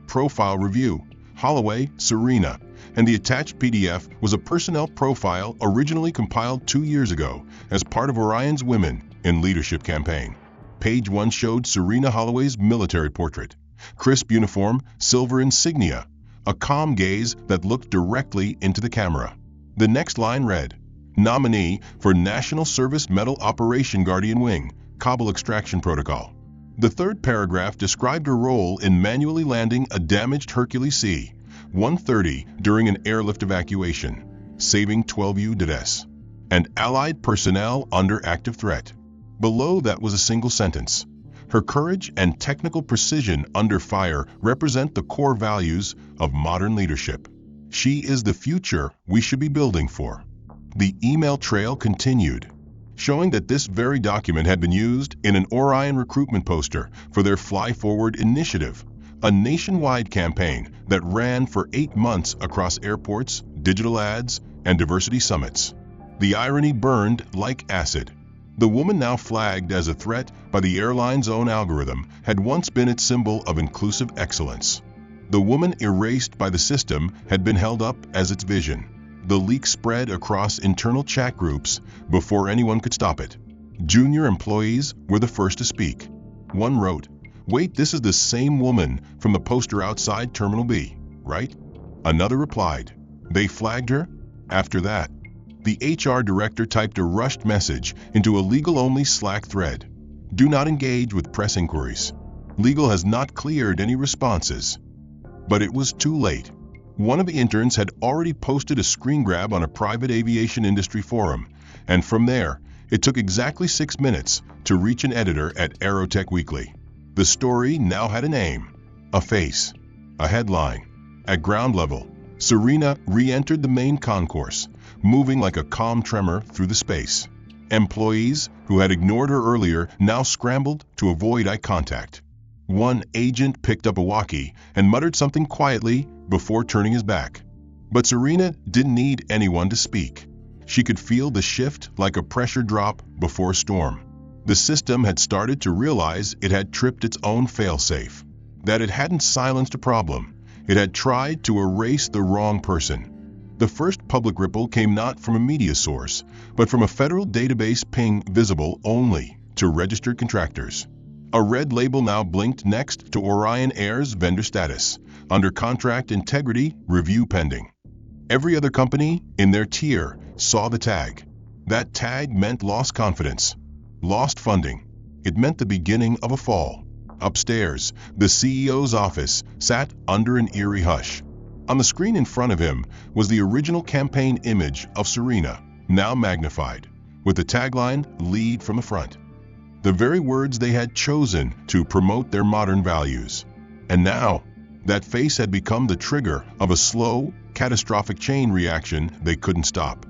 Profile Review, Holloway, Serena, and the attached PDF was a personnel profile originally compiled 2 years ago as part of Orion's Women in Leadership campaign. Page 1 showed Serena Holloway's military portrait, crisp uniform, silver insignia, a calm gaze that looked directly into the camera. The next line read, Nominee for National Service Medal Operation Guardian Wing, Kabul Extraction Protocol. The third paragraph described her role in manually landing a damaged Hercules C-130 during an airlift evacuation, saving 12 UDES and Allied personnel under active threat. Below that was a single sentence. Her courage and technical precision under fire represent the core values of modern leadership. She is the future we should be building for. The email trail continued, showing that this very document had been used in an Orion recruitment poster for their Fly Forward initiative, a nationwide campaign that ran for 8 months across airports, digital ads, and diversity summits. The irony burned like acid. The woman now flagged as a threat by the airline's own algorithm had once been its symbol of inclusive excellence. The woman erased by the system had been held up as its vision. The leak spread across internal chat groups before anyone could stop it. Junior employees were the first to speak. One wrote, "Wait, this is the same woman from the poster outside Terminal B, right?" Another replied, "They flagged her?" After that, the HR director typed a rushed message into a legal-only Slack thread. Do not engage with press inquiries. Legal has not cleared any responses. But it was too late. One of the interns had already posted a screen grab on a private aviation industry forum, and from there, it took exactly 6 minutes to reach an editor at Aerotech Weekly. The story now had a name, a face, a headline. At ground level, Serena re-entered the main concourse, moving like a calm tremor through the space. Employees who had ignored her earlier now scrambled to avoid eye contact. One agent picked up a walkie and muttered something quietly before turning his back. But Serena didn't need anyone to speak. She could feel the shift like a pressure drop before a storm. The system had started to realize it had tripped its own failsafe, that it hadn't silenced a problem. It had tried to erase the wrong person. The first public ripple came not from a media source, but from a federal database ping visible only to registered contractors. A red label now blinked next to Orion Air's vendor status, under contract integrity review pending. Every other company in their tier saw the tag. That tag meant lost confidence, lost funding. It meant the beginning of a fall. Upstairs, the CEO's office sat under an eerie hush. On the screen in front of him was the original campaign image of Serena, now magnified, with the tagline, "Lead from the front." The very words they had chosen to promote their modern values. And now, that face had become the trigger of a slow, catastrophic chain reaction they couldn't stop.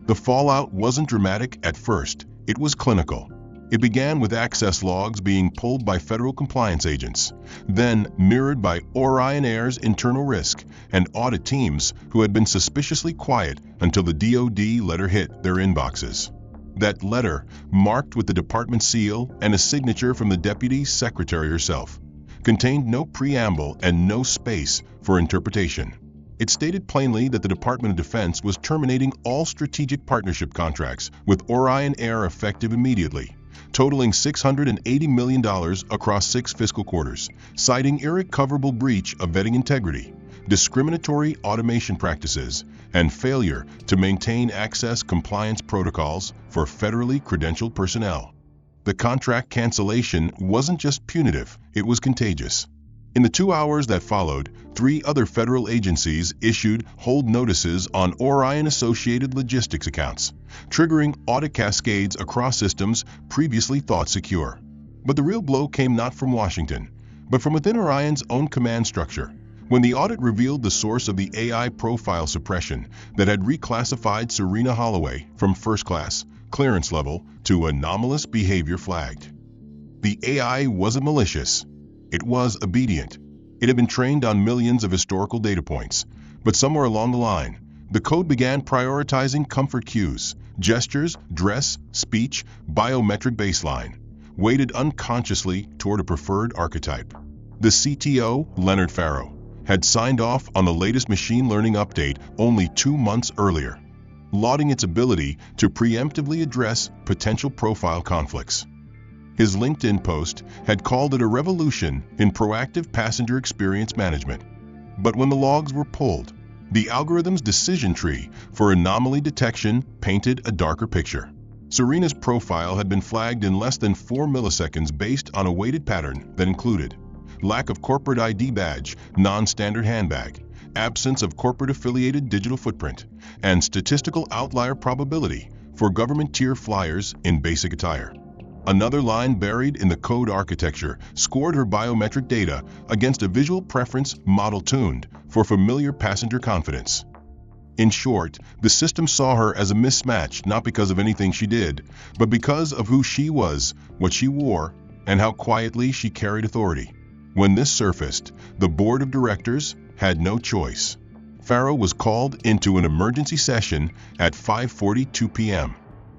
The fallout wasn't dramatic at first, it was clinical. It began with access logs being pulled by federal compliance agents, then mirrored by Orion Air's internal risk and audit teams who had been suspiciously quiet until the DoD letter hit their inboxes. That letter, marked with the department seal and a signature from the Deputy Secretary herself, contained no preamble and no space for interpretation. It stated plainly that the Department of Defense was terminating all strategic partnership contracts with Orion Air effective immediately, totaling $680 million across 6 fiscal quarters, citing irrecoverable breach of vetting integrity, discriminatory automation practices, and failure to maintain access compliance protocols for federally credentialed personnel. The contract cancellation wasn't just punitive, it was contagious. In the 2 hours that followed, 3 other federal agencies issued hold notices on Orion-associated logistics accounts, triggering audit cascades across systems previously thought secure. But the real blow came not from Washington, but from within Orion's own command structure. When the audit revealed the source of the AI profile suppression that had reclassified Serena Holloway from first class, clearance level, to anomalous behavior flagged. The AI wasn't malicious. It was obedient. It had been trained on millions of historical data points, but somewhere along the line, the code began prioritizing comfort cues, gestures, dress, speech, biometric baseline, weighted unconsciously toward a preferred archetype. The CTO, Leonard Farrow, had signed off on the latest machine learning update only 2 months earlier, lauding its ability to preemptively address potential profile conflicts. His LinkedIn post had called it a revolution in proactive passenger experience management. But when the logs were pulled, the algorithm's decision tree for anomaly detection painted a darker picture. Serena's profile had been flagged in less than 4 milliseconds based on a weighted pattern that included lack of corporate ID badge, non-standard handbag, absence of corporate-affiliated digital footprint, and statistical outlier probability for government tier flyers in basic attire. Another line buried in the code architecture scored her biometric data against a visual preference model tuned for familiar passenger confidence. In short, the system saw her as a mismatch not because of anything she did, but because of who she was, what she wore, and how quietly she carried authority. When this surfaced, the board of directors had no choice. Farrow was called into an emergency session at 5:42 p.m.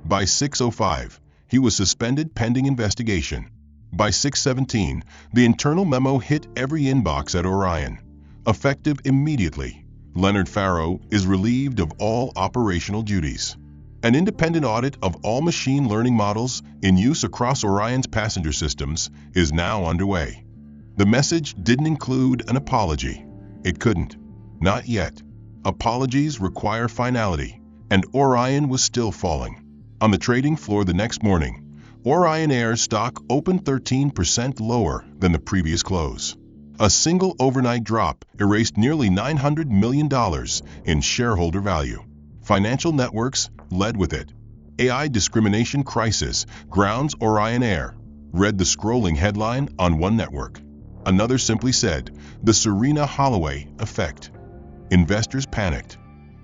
By 6:05, he was suspended pending investigation. By 6:17, the internal memo hit every inbox at Orion. Effective immediately, Leonard Farrow is relieved of all operational duties. An independent audit of all machine learning models in use across Orion's passenger systems is now underway. The message didn't include an apology. It couldn't. Not yet. Apologies require finality, and Orion was still falling. On the trading floor the next morning, Orion Air's stock opened 13% lower than the previous close. A single overnight drop erased nearly $900 million in shareholder value. Financial networks led with it. AI discrimination crisis grounds Orion Air, read the scrolling headline on one network. Another simply said, the Serena Holloway effect. Investors panicked,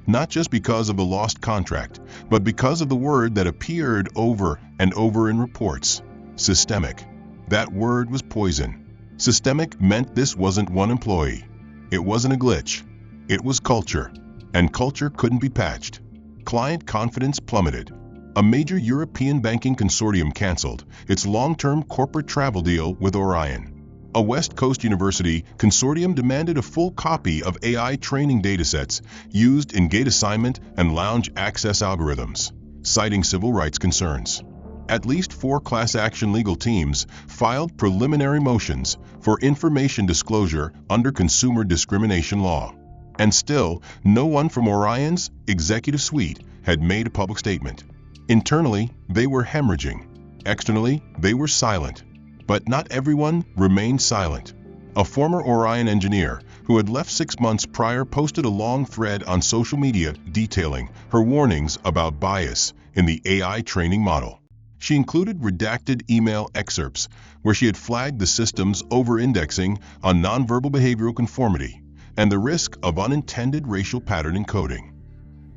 not just because of the lost contract, but because of the word that appeared over and over in reports: systemic. That word was poison. Systemic meant this wasn't one employee. It wasn't a glitch. It was culture, and culture couldn't be patched. Client confidence plummeted. A major European banking consortium canceled its long-term corporate travel deal with Orion. A West Coast University consortium demanded a full copy of AI training datasets used in gate assignment and lounge access algorithms, citing civil rights concerns. At least 4 class action legal teams filed preliminary motions for information disclosure under consumer discrimination law. And still, no one from Orion's executive suite had made a public statement. Internally, they were hemorrhaging. Externally, they were silent. But not everyone remained silent. A former Orion engineer who had left 6 months prior posted a long thread on social media detailing her warnings about bias in the AI training model. She included redacted email excerpts where she had flagged the system's over-indexing on nonverbal behavioral conformity and the risk of unintended racial pattern encoding.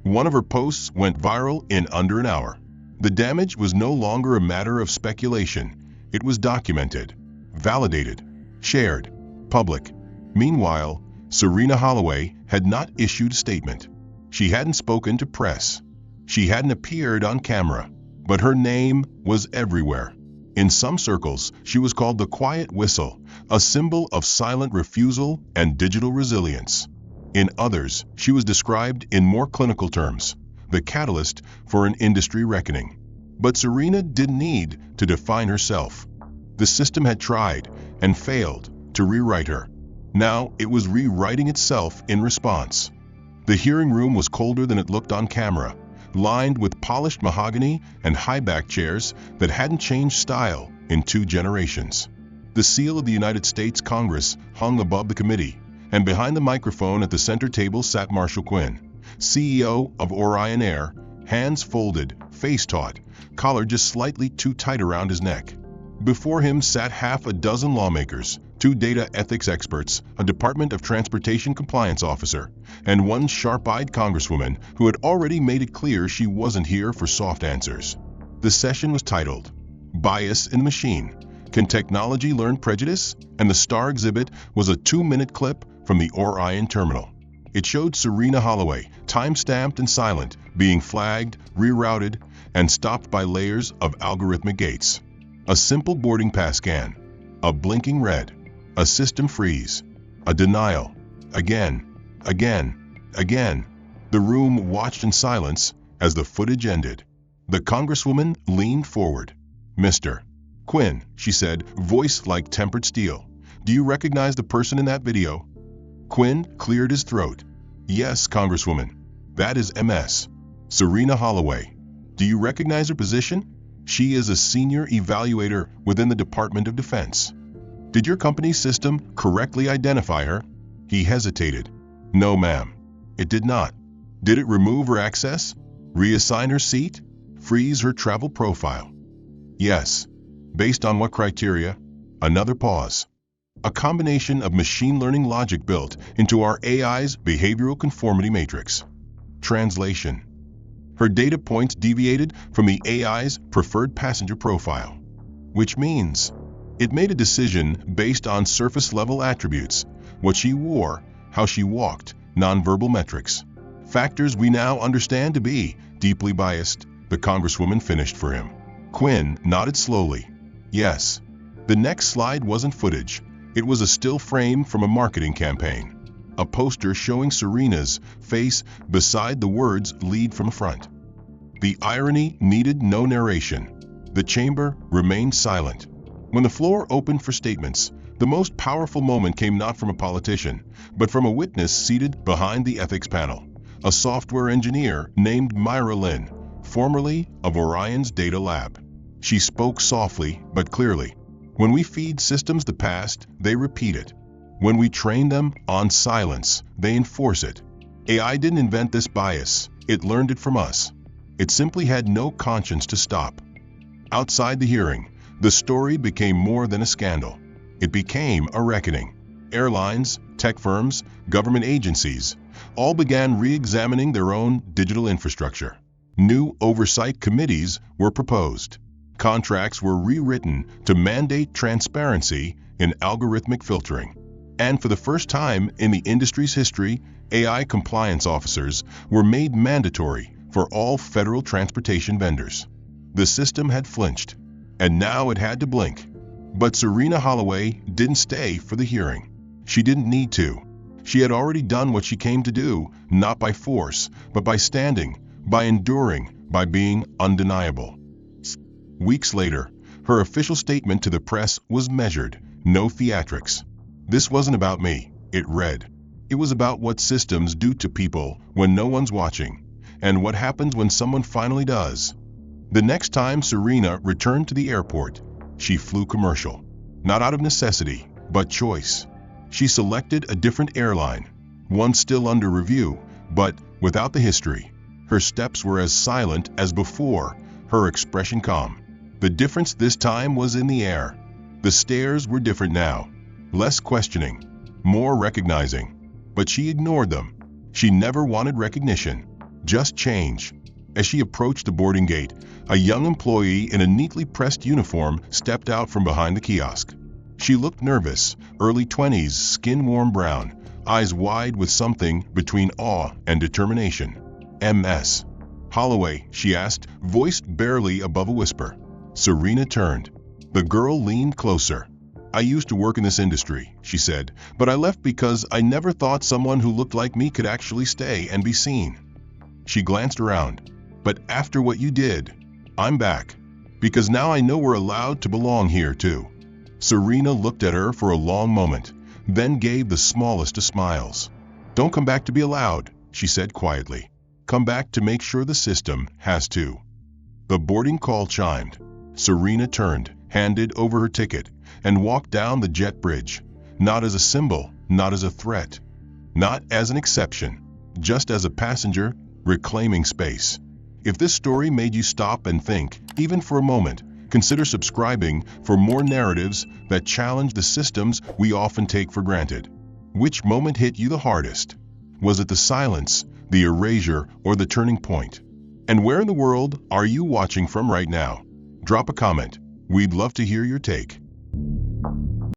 One of her posts went viral in under an hour. The damage was no longer a matter of speculation. It was documented, validated, shared, public. Meanwhile, Serena Holloway had not issued a statement. She hadn't spoken to press. She hadn't appeared on camera. But her name was everywhere. In some circles, she was called the quiet whistle, a symbol of silent refusal and digital resilience. In others, she was described in more clinical terms, the catalyst for an industry reckoning. But Serena didn't need to define herself. The system had tried and failed to rewrite her. Now it was rewriting itself in response. The hearing room was colder than it looked on camera, lined with polished mahogany and high-back chairs that hadn't changed style in 2 generations. The seal of the United States Congress hung above the committee, and behind the microphone at the center table sat Marshall Quinn, CEO of Orion Air, hands folded, face taut, collar just slightly too tight around his neck. Before him sat half a dozen lawmakers, two data ethics experts, a Department of Transportation compliance officer, and one sharp-eyed congresswoman who had already made it clear she wasn't here for soft answers. The session was titled, Bias in the Machine. Can Technology Learn Prejudice? And the star exhibit was a 2-minute clip from the Orion terminal. It showed Serena Holloway, time-stamped and silent, being flagged, rerouted, and stopped by layers of algorithmic gates. A simple boarding pass scan, a blinking red, a system freeze, a denial, again. The room watched in silence as the footage ended. The congresswoman leaned forward. "Mr. Quinn," she said, voice like tempered steel, "do you recognize the person in that video?" Quinn cleared his throat. "Yes, Congresswoman. That is MS. Serena Holloway. Do you recognize her position? She is a senior evaluator within the Department of Defense. Did your company's system correctly identify her?" He hesitated. "No, ma'am. It did not." "Did it remove her access? Reassign her seat? Freeze her travel profile?" "Yes." "Based on what criteria?" Another pause. "A combination of machine learning logic built into our AI's behavioral conformity matrix." Translation. Her data points deviated from the AI's preferred passenger profile, which means it made a decision based on surface-level attributes, what she wore, how she walked, nonverbal metrics. Factors we now understand to be deeply biased, the Congresswoman finished for him. Quinn nodded slowly. "Yes." The next slide wasn't footage. It was a still frame from a marketing campaign. A poster showing Serena's face beside the words "Lead from front." The irony needed no narration. The chamber remained silent. When the floor opened for statements, the most powerful moment came not from a politician, but from a witness seated behind the ethics panel, a software engineer named Myra Lynn, formerly of Orion's data lab. She spoke softly but clearly. "When we feed systems the past, they repeat it. When we train them on silence, they enforce it. AI didn't invent this bias, it learned it from us. It simply had no conscience to stop." Outside the hearing, the story became more than a scandal. It became a reckoning. Airlines, tech firms, government agencies, all began re-examining their own digital infrastructure. New oversight committees were proposed. Contracts were rewritten to mandate transparency in algorithmic filtering. And for the first time in the industry's history, AI compliance officers were made mandatory for all federal transportation vendors. The system had flinched, and now it had to blink. But Serena Holloway didn't stay for the hearing. She didn't need to. She had already done what she came to do, not by force, but by standing, by enduring, by being undeniable. Weeks later, her official statement to the press was measured, no theatrics. "This wasn't about me," it read. "It was about what systems do to people when no one's watching, and what happens when someone finally does." The next time Serena returned to the airport, she flew commercial. Not out of necessity, but choice. She selected a different airline, one still under review, but without the history. Her steps were as silent as before, her expression calm. The difference this time was in the air. The stares were different now. Less questioning, more recognizing. But she ignored them. She never wanted recognition, just change. As she approached the boarding gate, a young employee in a neatly pressed uniform stepped out from behind the kiosk. She looked nervous, early 20s, skin-warm brown, eyes wide with something between awe and determination. "MS. Holloway?" she asked, voice barely above a whisper. Serena turned. The girl leaned closer. "I used to work in this industry," she said, "but I left because I never thought someone who looked like me could actually stay and be seen." She glanced around. "But after what you did, I'm back. Because now I know we're allowed to belong here too." Serena looked at her for a long moment, then gave the smallest of smiles. "Don't come back to be allowed," she said quietly. "Come back to make sure the system has to." The boarding call chimed. Serena turned, handed over her ticket, and walked down the jet bridge, not as a symbol, not as a threat, not as an exception, just as a passenger reclaiming space. If this story made you stop and think, even for a moment, Consider subscribing for more narratives that challenge the systems we often take for granted. Which moment hit you the hardest? Was it the silence, the erasure, or the turning point? And where in the world are you watching from right now? Drop a comment. We'd love to hear your take.